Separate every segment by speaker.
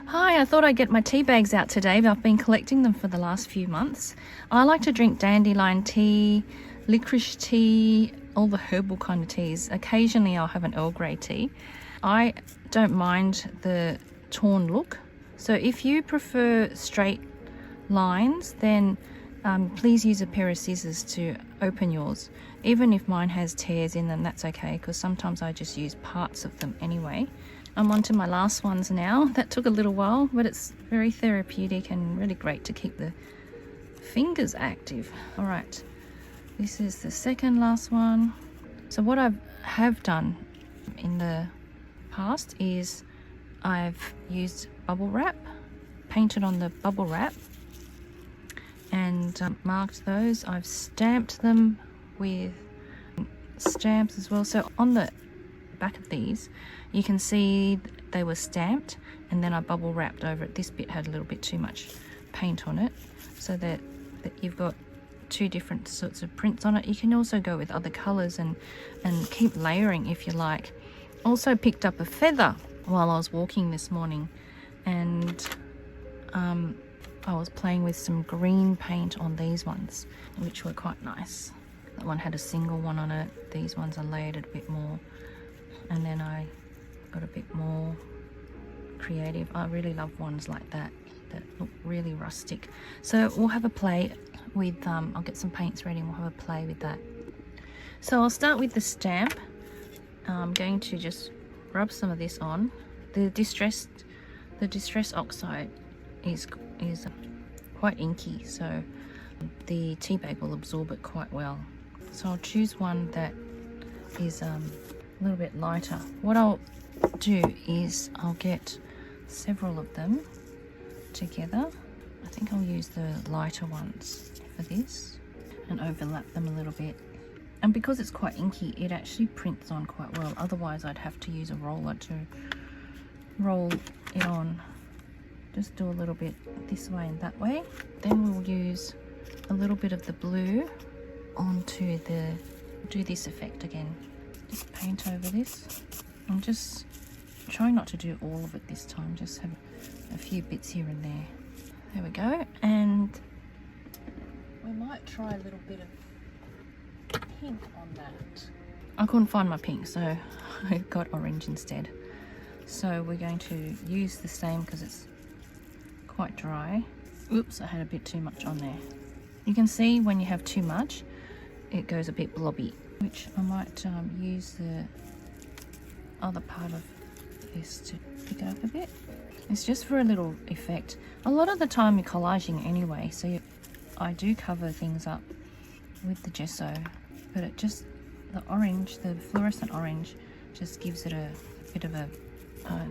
Speaker 1: Hi, I thought I'd get my tea bags out today, but I've been collecting them for the last few months. I like to drink dandelion tea, licorice tea, all the herbal kind of teas. Occasionally I'll have an Earl Grey tea. I don't mind the torn look. So if you prefer straight lines, then please use a pair of scissors to open yours. Even if mine has tears in them, that's okay, because sometimes I just use parts of them anyway. I'm on to my last ones now. That took a little while, but it's very therapeutic and really great to keep the fingers active. All right, this is the second last one. So what I have done in the past is I've used bubble wrap, painted on the bubble wrap, and marked those. I've stamped them with stamps as well. So on the back of these you can see they were stamped, and then I bubble wrapped over it. This bit had a little bit too much paint on it, so that you've got two different sorts of prints on it. You can also go with other colors and keep layering if you like. Also picked up a feather while I was walking this morning, and I was playing with some green paint on these ones, which were quite nice. That one had a single one on it. These ones are layered a bit more, and then I got a bit more creative. I really love ones like that look really rustic. So we'll have a play with I'll get some paints ready and we'll have a play with that. So I'll start with the stamp. I'm going to just rub some of this on. The distress oxide is quite inky, so the tea bag will absorb it quite well. So I'll choose one that is a little bit lighter. What I'll do is I'll get several of them together. I think I'll use the lighter ones for this and overlap them a little bit. And because it's quite inky, it actually prints on quite well. Otherwise I'd have to use a roller to roll it on. Just do a little bit this way and that way. Then we'll use a little bit of the blue onto do this effect again. Just paint over this. I'm just trying not to do all of it this time, just have a few bits here and there. There we go. And we might try a little bit of pink on that. I couldn't find my pink, so I got orange instead. So we're going to use the same because it's quite dry. Oops, I had a bit too much on there. You can see when you have too much, it goes a bit blobby, which I might use the other part of this to pick it up a bit. It's just for a little effect. A lot of the time you're collaging anyway, so I do cover things up with the gesso, but it just, the orange, the fluorescent orange, just gives it a bit of a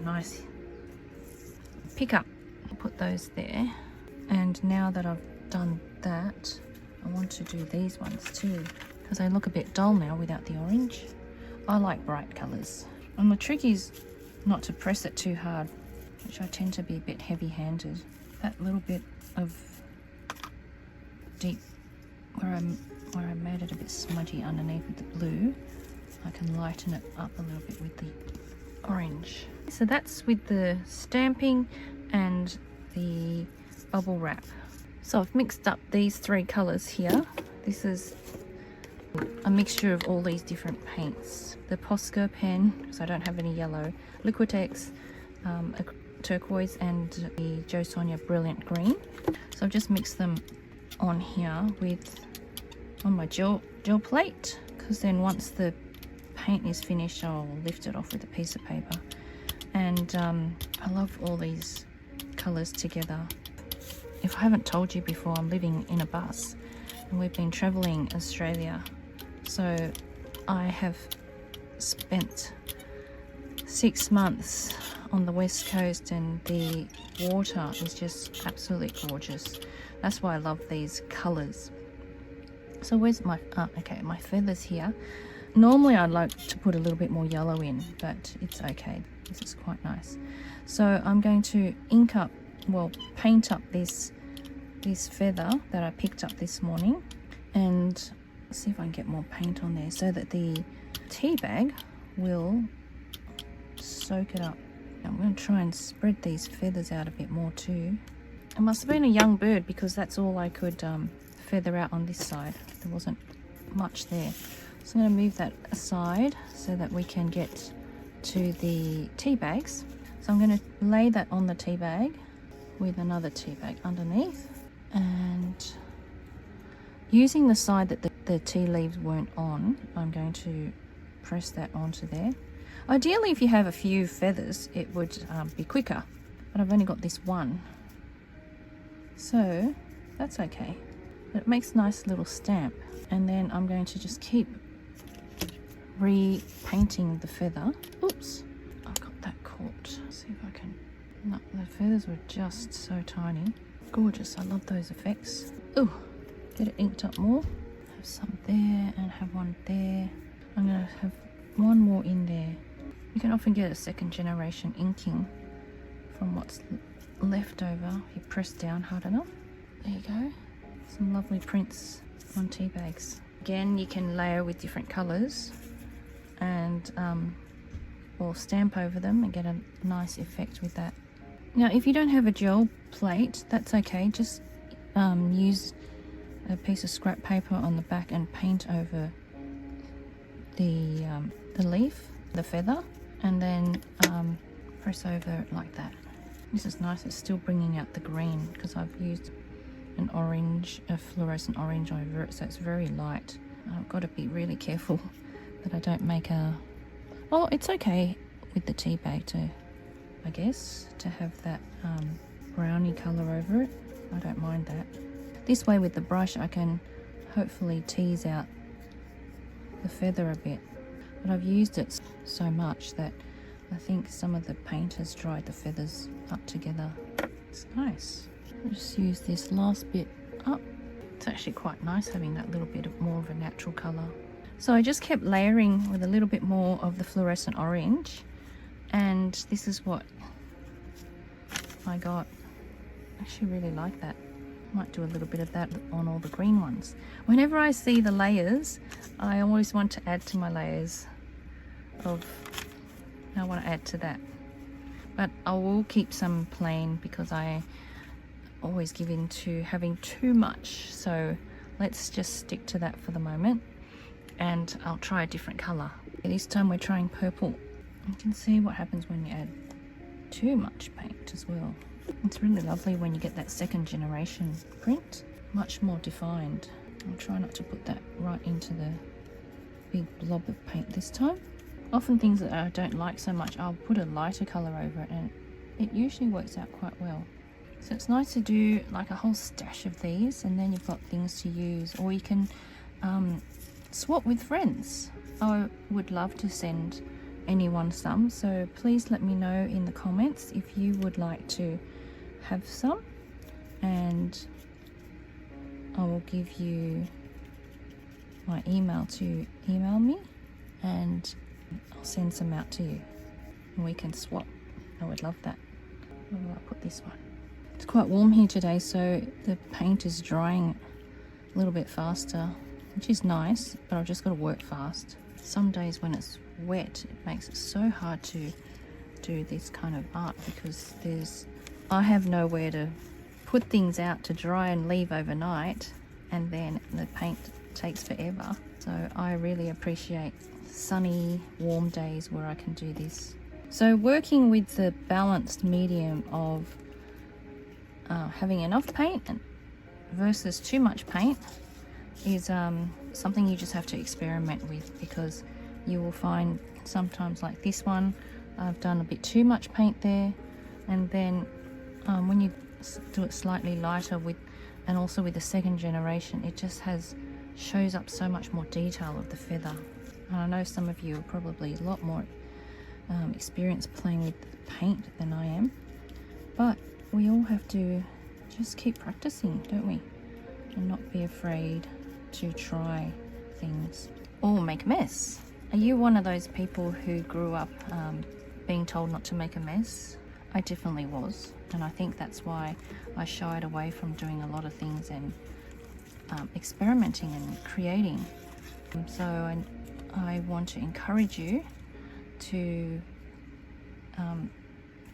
Speaker 1: nice pick up. I'll put those there. And now that I've done that, I want to do these ones too, because they look a bit dull now without the orange. I like bright colours. And the trick is not to press it too hard, which I tend to be a bit heavy-handed. That little bit of deep, where I made it a bit smudgy underneath with the blue, I can lighten it up a little bit with the orange. So that's with the stamping and the bubble wrap. So I've mixed up these three colours here. This is a mixture of all these different paints. The Posca pen, because I don't have any yellow, Liquitex, a turquoise, and the Jo Sonja Brilliant Green. So I've just mixed them on here on my gel plate, because then once the paint is finished I'll lift it off with a piece of paper. And I love all these colours together. If I haven't told you before, I'm living in a bus and we've been travelling Australia. So I have spent 6 months on the west coast and the water is just absolutely gorgeous. That's why I love these colours. So where's my, okay, my feathers here. Normally I'd like to put a little bit more yellow in, but it's okay. This is quite nice. So I'm going to paint up this feather that I picked up this morning, and see if I can get more paint on there so that the tea bag will soak it up I'm going to try and spread these feathers out a bit more too. It must have been a young bird because that's all I could feather out on this side. There wasn't much there. So I'm going to move that aside so that we can get to the tea bags. So I'm going to lay that on the tea bag with another tea bag underneath, and using the side that the tea leaves weren't on, I'm going to press that onto there. Ideally, if you have a few feathers, it would be quicker, but I've only got this one, so that's okay. But it makes a nice little stamp, and then I'm going to just keep repainting the feather. Oops, I've got that caught. Let's see if I can. No, the feathers were just so tiny. Gorgeous, I love those effects. Oh, get it inked up more. Have some there and have one there. I'm going to have one more in there. You can often get a second generation inking from what's left over. You press down hard enough. There you go. Some lovely prints on tea bags. Again, you can layer with different colours and or stamp over them and get a nice effect with that. Now, if you don't have a gel plate, that's okay. Just use a piece of scrap paper on the back and paint over the leaf, the feather, and then press over it like that. This is nice. It's still bringing out the green because I've used an orange, a fluorescent orange over it, so it's very light. I've got to be really careful that I don't make a... Oh, it's okay with the tea bag to, I guess, to have that browny colour over it. I don't mind that. This way with the brush I can hopefully tease out the feather a bit. But I've used it so much that I think some of the paint has dried the feathers up together. It's nice. I'll just use this last bit up. It's actually quite nice having that little bit of more of a natural colour. So I just kept layering with a little bit more of the fluorescent orange, and this is what I got. I actually really like that. Might do a little bit of that on all the green ones. Whenever I see the layers, I always want to add to my layers of... I want to add to that. But I will keep some plain because I always give in to having too much. So let's just stick to that for the moment. And I'll try a different colour. This time we're trying purple. You can see what happens when you add too much paint as well. It's really lovely when you get that second generation print, much more defined. I'll try not to put that right into the big blob of paint this time. Often things that I don't like so much, I'll put a lighter colour over it and it usually works out quite well. So it's nice to do like a whole stash of these, and then you've got things to use, or you can swap with friends. I would love to send anyone some, so please let me know in the comments if you would like to have some, and I will give you my email to email me and I'll send some out to you and we can swap. I would love that. Where will I put this one? It's quite warm here today, so the paint is drying a little bit faster, which is nice, but I've just got to work fast. Some days when it's wet, it makes it so hard to do this kind of art because I have nowhere to put things out to dry and leave overnight, and then the paint takes forever. So I really appreciate sunny, warm days where I can do this. So working with the balanced medium of having enough paint versus too much paint is something you just have to experiment with, because you will find sometimes like this one, I've done a bit too much paint there, and then when you do it slightly lighter with, and also with the second generation, it just shows up so much more detail of the feather. And I know some of you are probably a lot more experienced playing with paint than I am, but we all have to just keep practicing, don't we? And not be afraid to try things or make a mess. Are you one of those people who grew up being told not to make a mess? I definitely was, and I think that's why I shied away from doing a lot of things and experimenting and creating. So I want to encourage you to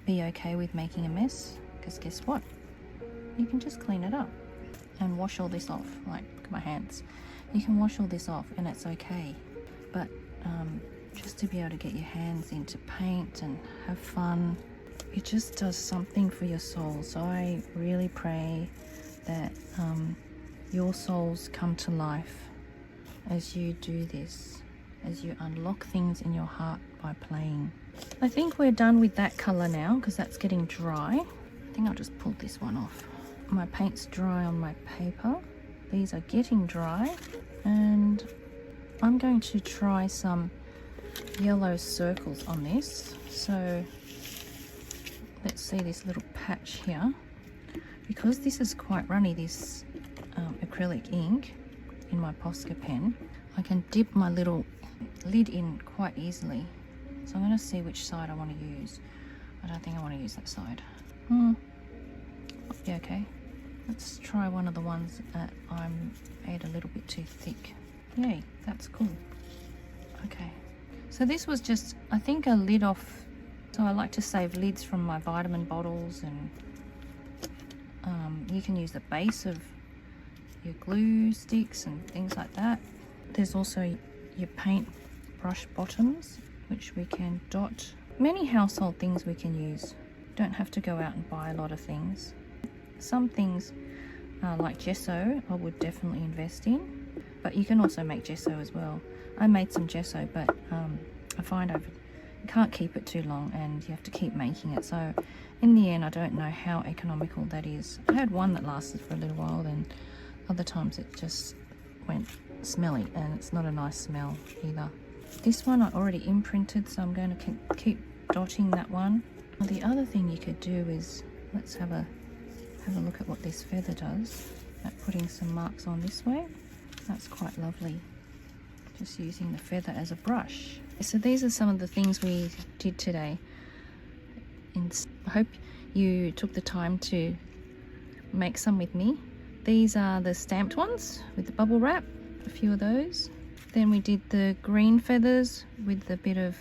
Speaker 1: be okay with making a mess, because guess what? You can just clean it up and wash all this off. Like, look at my hands. You can wash all this off and it's okay. But just to be able to get your hands into paint and have fun, it just does something for your soul. So I really pray that your souls come to life as you do this, as you unlock things in your heart by playing. I think we're done with that colour now, because that's getting dry. I think I'll just pull this one off. My paint's dry on my paper. These are getting dry, and I'm going to try some yellow circles on this. So let's see this little patch here. Because this is quite runny, this acrylic ink in my Posca pen, I can dip my little lid in quite easily. So I'm going to see which side I want to use. I don't think I want to use that side. Yeah, okay. Let's try one of the ones that I made a little bit too thick. Yay, that's cool. Okay. So this was just, I think, a lid off. So I like to save lids from my vitamin bottles, and you can use the base of your glue sticks and things like that. There's also your paint brush bottoms, which we can dot. Many household things we can use. Don't have to go out and buy a lot of things. Some things like gesso I would definitely invest in, but you can also make gesso as well. I made some gesso, but I find you can't keep it too long and you have to keep making it. So in the end, I don't know how economical that is. I had one that lasted for a little while, then other times it just went smelly, and it's not a nice smell either. This one I already imprinted, so I'm going to keep dotting that one. The other thing you could do is, let's have a look at what this feather does. At putting some marks on this way. That's quite lovely. Just using the feather as a brush. So these are some of the things we did today. I hope you took the time to make some with me. These are the stamped ones with the bubble wrap, a few of those. Then we did the green feathers with a bit of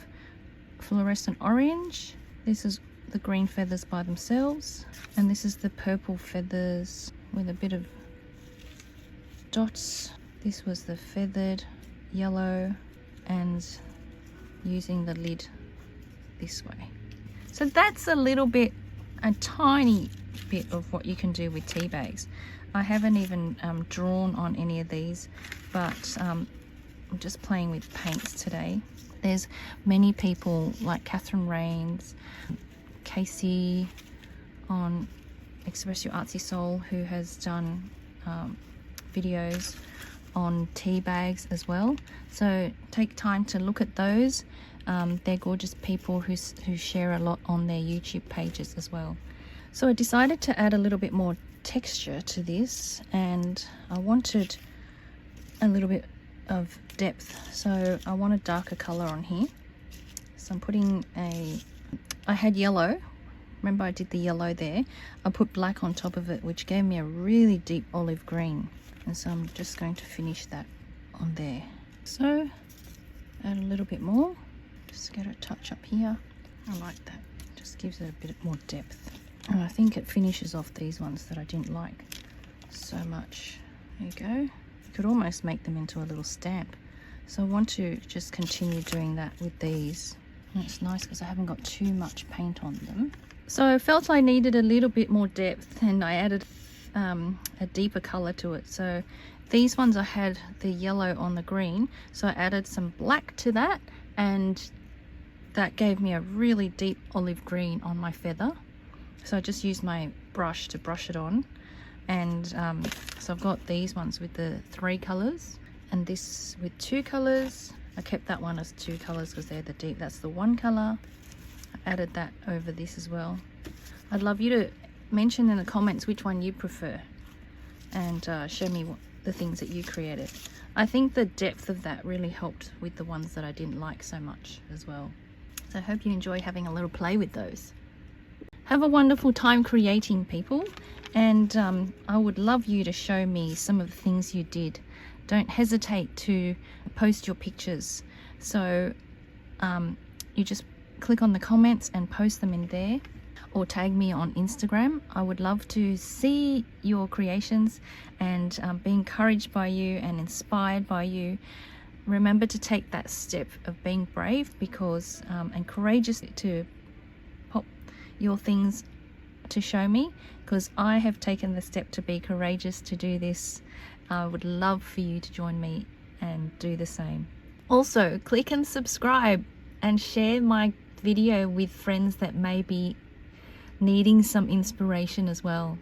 Speaker 1: fluorescent orange. This is the green feathers by themselves, and this is the purple feathers with a bit of dots. This was the feathered yellow, and using the lid this way. So that's a tiny bit of what you can do with tea bags. I haven't even drawn on any of these, but I'm just playing with paints today. There's many people like Catherine Rains, Casey on Express Your Artsy Soul, who has done videos on tea bags as well. So take time to look at those. They're gorgeous people who share a lot on their YouTube pages as well. So I decided to add a little bit more texture to this, and I wanted a little bit of depth, so I want a darker color on here. So I'm putting I had yellow, remember I did the yellow there. I put black on top of it, which gave me a really deep olive green, and so I'm just going to finish that on there. So add a little bit more, just get a touch up here. I like that, just gives it a bit more depth, and I think it finishes off these ones that I didn't like so much. There you go. You could almost make them into a little stamp. So I want to just continue doing that with these. And it's nice because I haven't got too much paint on them. So I felt I needed a little bit more depth, and I added a deeper color to it. So these ones I had the yellow on the green, so I added some black to that, and that gave me a really deep olive green on my feather. So I just used my brush to brush it on. And so I've got these ones with the 3 colors, and this with 2 colors. I kept that one as 2 colors because they're the deep. That's the 1 color. I added that over this as well. I'd love you to mention in the comments which one you prefer, and show me the things that you created. I think the depth of that really helped with the ones that I didn't like so much as well. So I hope you enjoy having a little play with those. Have a wonderful time creating, people, and I would love you to show me some of the things you did. Don't hesitate to post your pictures. So you just click on the comments and post them in there. or tag me on Instagram. I would love to see your creations and be encouraged by you and inspired by you. Remember to take that step of being brave because and courageous to pop your things to show me, because I have taken the step to be courageous to do this. I would love for you to join me and do the same. Also, click and subscribe and share my video with friends that may be needing some inspiration as well.